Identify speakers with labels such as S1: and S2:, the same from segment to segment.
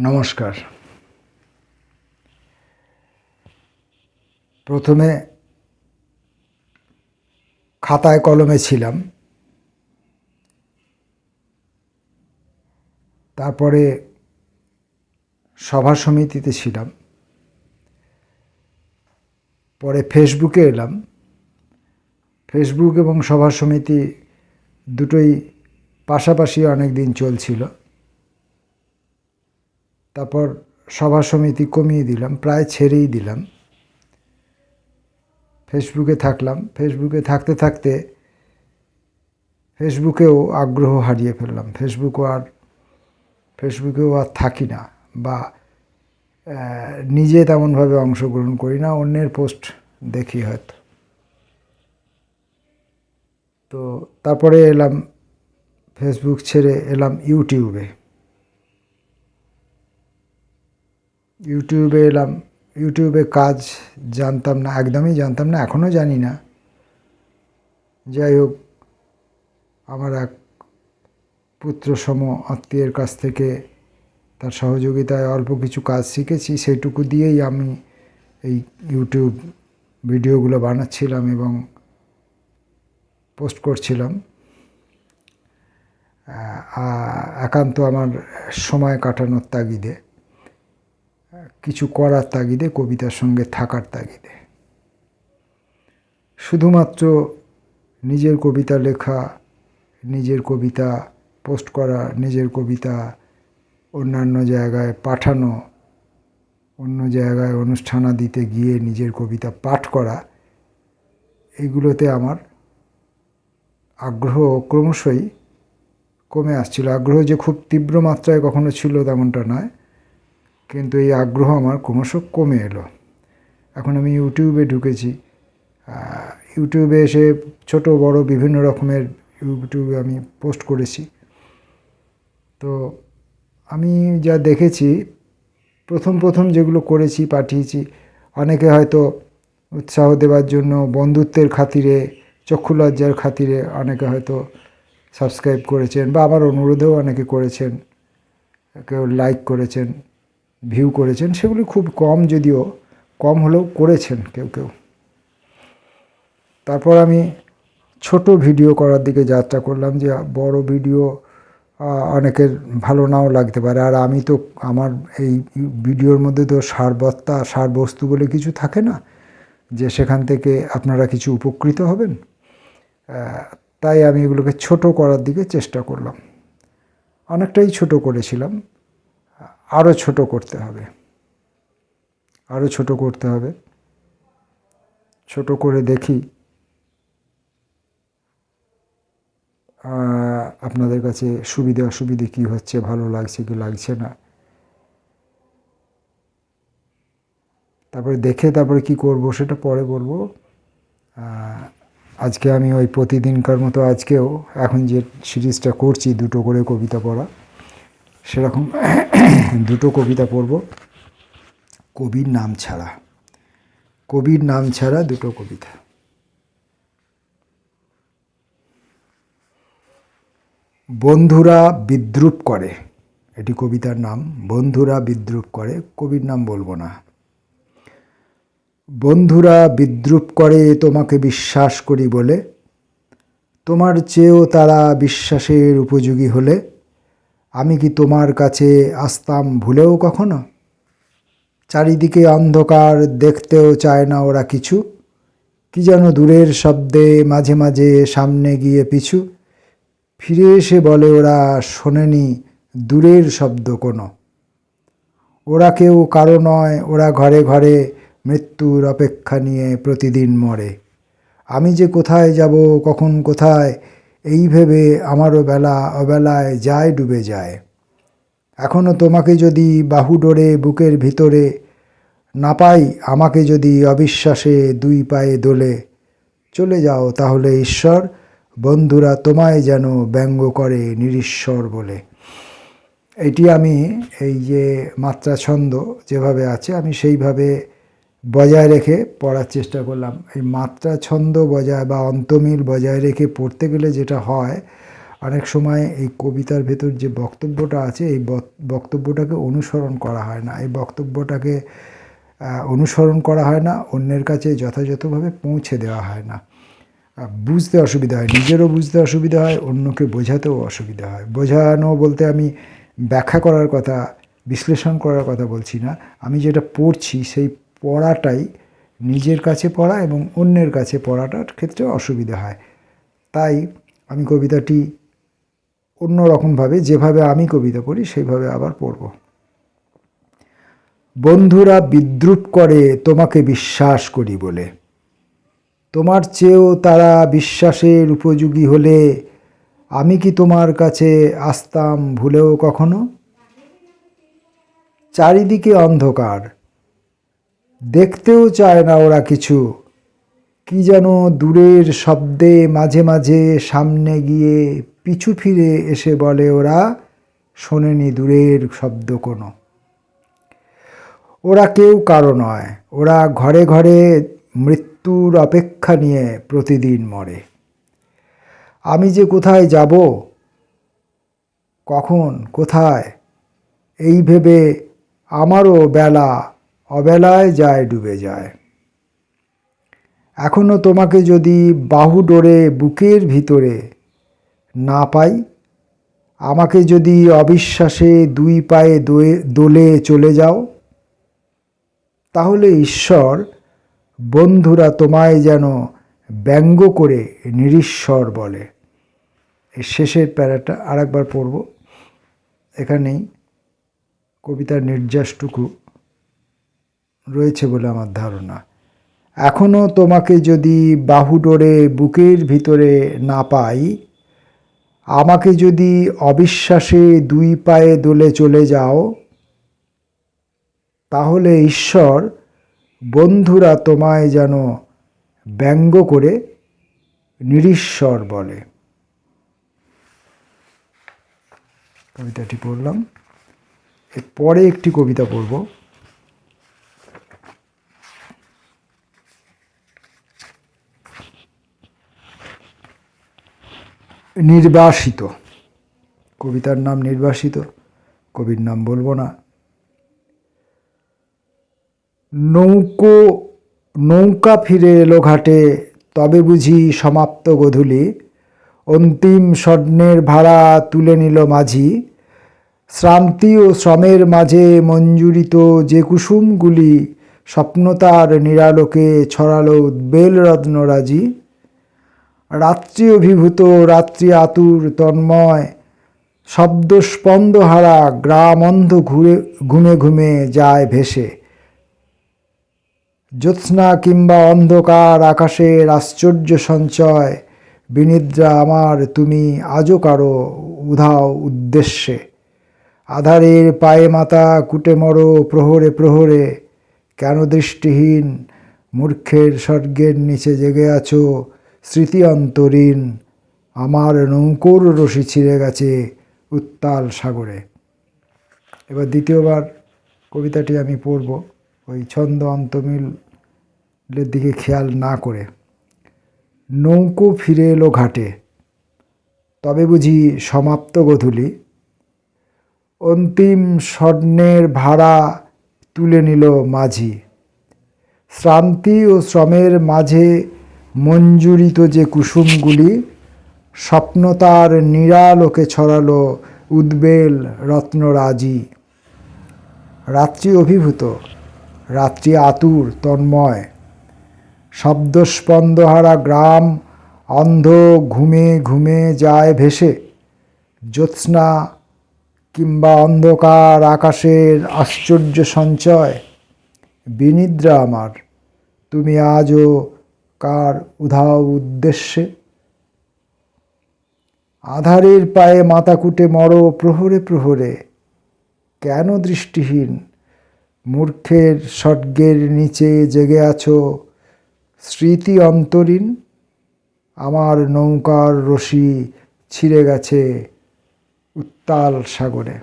S1: নমস্কার। প্রথমে খাতায় কলমে ছিলাম, তারপরে সভা সমিতিতে ছিলাম, পরে ফেসবুকে এলাম। ফেসবুক এবং সভা সমিতি দুটোই পাশাপাশি অনেক দিন চলছিল। তারপর সভা সমিতি কমিয়ে দিলাম, প্রায় ছেড়েই দিলাম। ফেসবুকে থাকলাম। ফেসবুকে থাকতে থাকতে ফেসবুকেও আগ্রহ হারিয়ে ফেললাম। ফেসবুকেও আর থাকি না, বা নিজে তেমনভাবে অংশগ্রহণ করি না, অন্যের পোস্ট দেখি হয়তো। তো তারপরে এলাম, ফেসবুক ছেড়ে এলাম ইউটিউবে। ইউটিউবে কাজ জানতাম না, একদমই জানতাম না, এখনও জানি না। যাই হোক, আমার এক পুত্রসম আত্মীয়ের কাছ থেকে তার সহযোগিতায় অল্প কিছু কাজ শিখেছি। সেইটুকু দিয়েই আমি এই ইউটিউব ভিডিওগুলো বানাচ্ছিলাম এবং পোস্ট করছিলাম। একান্ত আমার সময় কাটানোর তাগিদে, কিছু করার তাগিদে, কবিতার সঙ্গে থাকার তাগিদে। শুধুমাত্র নিজের কবিতা লেখা, নিজের কবিতা পোস্ট করা, নিজের কবিতা অন্যান্য জায়গায় পাঠানো, অন্য জায়গায় অনুষ্ঠানাদিতে গিয়ে নিজের কবিতা পাঠ করা, এইগুলোতে আমার আগ্রহ ক্রমশই কমে আসছিল। আগ্রহ যে খুব তীব্র মাত্রায় কখনো ছিল তেমনটা নয়, কিন্তু এই আগ্রহ আমার ক্রমশ কমে এলো। এখন আমি ইউটিউবে ঢুকেছি। ইউটিউবে এসে ছোট বড় বিভিন্ন রকমের ইউটিউবে আমি পোস্ট করেছি। তো আমি যা দেখেছি, প্রথম যেগুলো করেছি, পাঠিয়েছি, অনেকে হয়তো উৎসাহ দেওয়ার জন্য, বন্ধুত্বের খাতিরে, চক্ষু লজ্জার খাতিরে অনেকে হয়তো সাবস্ক্রাইব করেছেন, বা আমার অনুরোধেও অনেকে করেছেন, কেউ লাইক করেছেন, ভিউ করেছেন। সেগুলি খুব কম, যদিও কম হলেও করেছেন কেউ কেউ। তারপর আমি ছোট ভিডিও করার দিকে যাত্রা করলাম, যে বড় ভিডিও অনেকের ভালো নাও লাগতে পারে। আর আমি তো, আমার এই ভিডিওর মধ্যে তো সারবস্তু বলে কিছু থাকে না, যে সেখান থেকে আপনারা কিছু উপকৃত হবেন। তাই আমি এগুলোকে ছোট করার দিকে চেষ্টা করলাম। অনেকটাই ছোট করেছিলাম, আরও ছোট করতে হবে, আরও ছোট করতে হবে। ছোট করে দেখি আপনাদের কাছে সুবিধে অসুবিধে কী হচ্ছে, ভালো লাগছে কি লাগছে না। তারপরে কি করব সেটা পরে বলবো। আজকে আমি ওই প্রতিদিনকার মতো আজকেও এখন যে সিরিজটা করছি, দুটো করে কবিতা পড়া, সেরকম দুটো কবিতা পড়ব, কবির নাম ছাড়া দুটো কবিতা। বন্ধুরা বিদ্রূপ করে, এটি কবিতার নাম। বন্ধুরা বিদ্রূপ করে, কবির নাম বলবো না। বন্ধুরা বিদ্রূপ করে তোমাকে বিশ্বাস করি বলে, তোমার চেয়েও তারা বিশ্বাসের উপযোগী হলে, আমি কি তোমার কাছে আসতাম ভুলেও কখনো? চারিদিকে অন্ধকার, দেখতেও চায় না ওরা কিছু, কি যেন দূরের শব্দে মাঝে মাঝে সামনে গিয়ে পিছু, ফিরে এসে বলে ওরা শোনেনি দূরের শব্দ কোনো। ওরা কেউ কারো নয়, ওরা ঘরে ঘরে মৃত্যুর অপেক্ষা নিয়ে প্রতিদিন মরে। আমি যে কোথায় যাব, কখন কোথায়, এই ভেবে আমারও বেলা অবেলায় যায় ডুবে যায়। এখনও তোমাকে যদি বাহুডোরে বুকের ভিতরে না পাই, আমাকে যদি অবিশ্বাসে দুই পায়ে দোলে, চলে যাও তাহলে ঈশ্বর, বন্ধুরা তোমায় যেন ব্যঙ্গ করে নিরীশ্বর বলে। এটি আমি, এই যে মাত্রা ছন্দ যেভাবে আছে, আমি সেইভাবে বজায় রেখে পড়ার চেষ্টা করলাম। এই মাত্রা ছন্দ বজায় বা অন্তমিল বজায় রেখে পড়তে গেলে যেটা হয়, অনেক সময় এই কবিতার ভেতর যে বক্তব্যটা আছে এই বক্তব্যটাকে অনুসরণ করা হয় না, এই বক্তব্যটাকে অনুসরণ করা হয় না, অন্যের কাছে যথাযথভাবে পৌঁছে দেওয়া হয় না, বুঝতে অসুবিধা হয়, নিজেরও বুঝতে অসুবিধা হয়, অন্যকে বোঝাতেও অসুবিধা হয়। বোঝানো বলতে আমি ব্যাখ্যা করার কথা, বিশ্লেষণ করার কথা বলছি না, আমি যেটা পড়ছি সেই পড়াটাই নিজের কাছে পড়া এবং অন্যের কাছে পড়াটার ক্ষেত্রে অসুবিধা হয়। তাই আমি কবিতাটি অন্য রকমভাবে, যেভাবে আমি কবিতা পড়ি সেইভাবে আবার পড়ব। বন্ধুরা বিদ্রূপ করে তোমাকে বিশ্বাস করি বলে, তোমার চেয়েও তারা বিশ্বাসের উপযোগী হলে আমি কি তোমার কাছে আসতাম ভুলেও কখনো? চারিদিকে অন্ধকার, দেখতেও চায় না ওরা কিছু, কি যেন দূরের শব্দে মাঝে মাঝে সামনে গিয়ে পিছু ফিরে এসে বলে ওরা শোনেনি দূরের শব্দ কোনো। ওরা কেউ কারো নয়, ওরা ঘরে ঘরে মৃত্যুর অপেক্ষা নিয়ে প্রতিদিন মরে। আমি যে কোথায় যাব, কখন কোথায়, এই ভেবে আমারও বেলা অবেলায় যায় ডুবে যায়। এখনো তোমাকে যদি বাহু ডোরে বুকের ভিতরে না পাই, আমাকে যদি অবিশ্বাসে দুই পায়ে দোলে চলে যাও, তাহলে ঈশ্বর বন্ধুরা তোমায় যেন ব্যঙ্গ করে নিরীশ্বর বলে। এই শেষের প্যারাটা আরেকবার পড়ব। এখানেই কবিতার নির্যাসটুকু রয়েছে বলে আমার ধারণা। এখনো তোমাকে যদি বাহু ডোরে বুকের ভিতরে না পাই, আমাকে যদি অবিশ্বাসে দুই পায়ে দোলে চলে যাও, তাহলে ঈশ্বর বন্ধুরা তোমায় যেন ব্যঙ্গ করে নিরীশ্বর বলে। কবিতাটি পড়লাম। এরপরে একটি কবিতা পড়ব। নির্বাসিত। কবিতার নাম নির্বাসিত, কবির নাম বলবো না। নৌকা ফিরে এলো ঘাটে, তবে বুঝি সমাপ্ত গোধূলি, অন্তিম স্বর্ণের ভাড়া তুলে নিল মাঝি, শ্রান্তি ও শ্রমের মাঝে মঞ্জুরিত যে কুসুমগুলি স্বপ্নতার নিরালোকে ছড়ালো উদ্বেল রত্নরাজি। রাত্রি অভিভূত, রাত্রি আতুর তন্ময়, শব্দস্পন্দহারা গ্রাম অন্ধ ঘুমে ঘুমে যায় ভেসে। জ্যোৎস্না কিংবা অন্ধকার আকাশের আশ্চর্য সঞ্চয়, বিনিদ্রা আমার তুমি আজও কারো উধাও উদ্দেশ্যে। আধারের পায়ে মাথা কুটে মরো প্রহরে প্রহরে, কেন দৃষ্টিহীন মূর্খের স্বর্গের নিচে জেগে আছো স্মৃতি অন্তরীণ। আমার নৌকোর রশি ছিঁড়ে গেছে উত্তাল সাগরে। এবার দ্বিতীয়বার কবিতাটি আমি পড়ব ওই ছন্দ অন্তমিলের দিকে খেয়াল না করে। নৌকো ফিরে এলো ঘাটে, তবে বুঝি সমাপ্ত গোধূলি, অন্তিম স্বর্ণের ভাড়া তুলে নিল মাঝি। শ্রান্তি ও শ্রমের মাঝে মঞ্জুরিত যে কুসুমগুলি স্বপ্নতার নিরালোকে ছড়ালো উদ্বেল রত্নরাজি। রাত্রি অভিভূত, রাত্রি আতুর তন্ময়, শব্দস্পন্দহারা গ্রাম অন্ধ ঘুমে ঘুমে যায় ভেসে। জ্যোৎস্না কিংবা অন্ধকার আকাশের আশ্চর্য সঞ্চয়, বিনিদ্রা আমার তুমি আজও কার উধাও উদ্দেশ্যে। আধারের পায়ে মাথা কুটে মরো প্রহরে প্রহরে, কেন দৃষ্টিহীন মূর্খের স্বর্গের নিচে জেগে আছো স্মৃতি অন্তরীণ। আমার নৌকার রশি ছিঁড়ে গেছে উত্তাল সাগরে।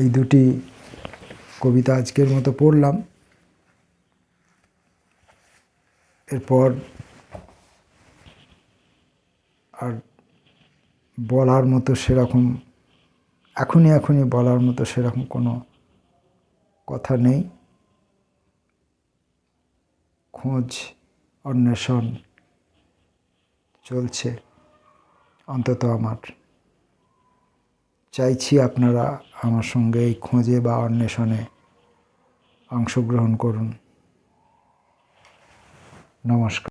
S1: এই দুটি কবিতা আজকের মতো পড়লাম। এরপর আর বলার মতো সেরকম এখনই বলার মতো সেরকম কোনো কথা নেই। খোঁজ অন্বেষণ চলছে, অন্তত আমার। চাইছি আপনারা আমার সঙ্গে এই খোঁজে বা অন্বেষণে অংশগ্রহণ করুন। নমস্কার।